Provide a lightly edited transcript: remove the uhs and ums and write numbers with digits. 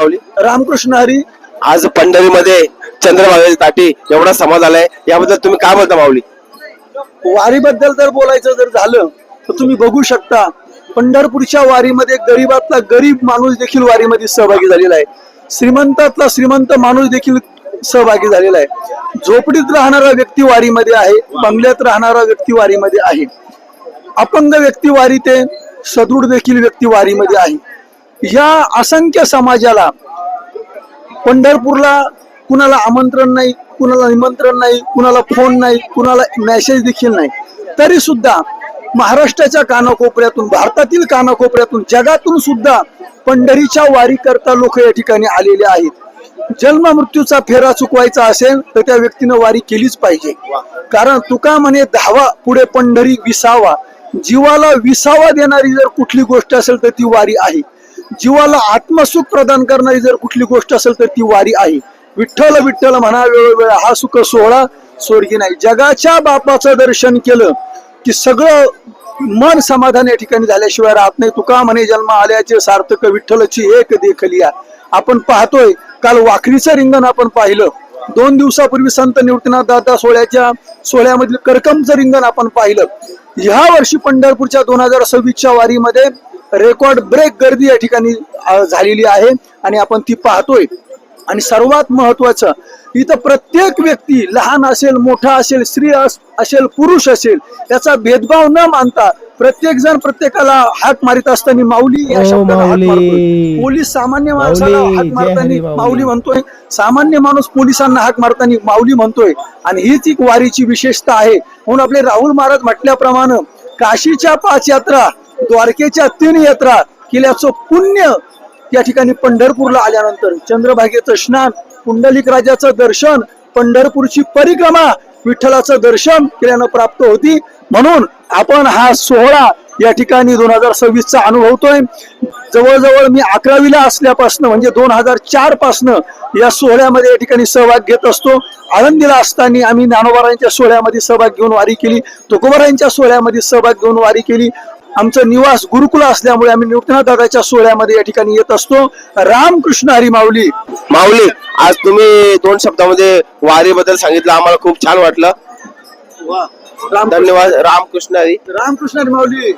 माऊली. रामकृष्ण हरी. आज पंढरीमध्ये चंद्रभागेची ताटी एवढा समाज आलाय, याबद्दल तुम्ही काय बोलता माऊली? वारीबद्दल जर बोलायचं जर झालं तर तुम्ही बघू शकता पंढरपूरच्या वारीमध्ये गरीबातला गरीब माणूस देखील वारीमध्ये सहभागी झालेला आहे. श्रीमंतातला श्रीमंत माणूस देखील सहभागी झालेला आहे. झोपडीत राहणारा व्यक्ती वारीमध्ये आहे, बंगल्यात राहणारा व्यक्ती वारीमध्ये आहे, अपंग व्यक्ती वारीत आहे, सदृढ देखील व्यक्ती वारीमध्ये आहे. या असंख्य समाजाला पंढरपूरला कुणाला आमंत्रण नाही, कुणाला निमंत्रण नाही, कुणाला फोन नाही, कुणाला मेसेज देखील नाही, तरी सुद्धा महाराष्ट्राच्या कानाकोपऱ्यातून, भारतातील कानाकोपऱ्यातून, जगातून सुद्धा पंढरीच्या वारी करता लोक या ठिकाणी आलेले आहेत. जन्म मृत्यूचा फेरा चुकवायचा असेल तर त्या व्यक्तीनं वारी केलीच पाहिजे. कारण तुका म्हणे धावा पुढे पंढरी विसावा. जीवाला विसावा देणारी जर कुठली गोष्ट असेल तर ती वारी आहे. जीवाला आत्मसुख प्रदान करणारी जर कुठली गोष्ट असेल तर ती वारी आहे. विठ्ठल विठ्ठल म्हणा वेळोवेळ हा सुख सोहळा सोडगी नाही. जगाच्या बापाचं दर्शन केलं की सगळं मन समाधान या ठिकाणी झाल्याशिवाय राहत नाही. तुका म्हणे जन्म आल्याचे सार्थक विठ्ठलची एक देखलिया. आपण पाहतोय काल वाखरीचं रिंगण आपण पाहिलं. 2 दिवसापूर्वी संत निवृत्तीनाथ दादा सोहळ्यामधील करकमचं रिंगण आपण पाहिलं. ह्या वर्षी पंढरपूरच्या 2026च्या वारीमध्ये रेकॉर्ड ब्रेक गर्दी या ठिकाणी झालेली आहे आणि आपण ती पाहतोय. आणि सर्वात महत्वाचं इथं प्रत्येक व्यक्ती लहान असेल, मोठा असेल, स्त्री असेल, पुरुष असेल, याचा भेदभाव न मानता प्रत्येक जण प्रत्येकाला हाक मारित असताना माऊली या शब्दाला हाक मारतोय. पोलीस सामान्य माणसाला हाक मारताना माऊली म्हणतोय, सामान्य माणूस पोलिसांना हाक मारताना माऊली म्हणतोय. आणि हीच एक वारीची विशेषता आहे. म्हणून आपले राहुल महाराज म्हटल्याप्रमाणे काशीच्या 5 यात्रा, द्वारकेच्या 3 यात्रा केल्याचं पुण्य या ठिकाणी पंढरपूरला आल्यानंतर चंद्रभागेचं स्नान, पुंडलिक राजाचं दर्शन, पंढरपूरची परिक्रमा, विठ्ठलाचं दर्शन केल्यानं प्राप्त होती. म्हणून आपण हा सोहळा या ठिकाणी 2026चा अनुभवतोय. जवळजवळ मी 11वीला असल्यापासून म्हणजे 2004 पासून या सोहळ्यामध्ये या ठिकाणी सहभाग घेत असतो. आळंदीला असताना आम्ही ज्ञानोबारायांच्या सोहळ्यामध्ये सहभाग घेऊन वारी केली, तुकोबारायांच्या सोहळ्यामध्ये सहभाग घेऊन वारी केली. आमचं निवास गुरुकुल असल्यामुळे आम्ही निवृत्तीनाथ दादाच्या सोहळ्यामध्ये या ठिकाणी येत असतो. रामकृष्ण हरी माऊली. माऊली, आज तुम्ही 2 शब्दामध्ये वारीबद्दल सांगितलं, आम्हाला खूप छान वाटलं. धन्यवाद. रामकृष्ण हरी. रामकृष्ण हरी माऊली.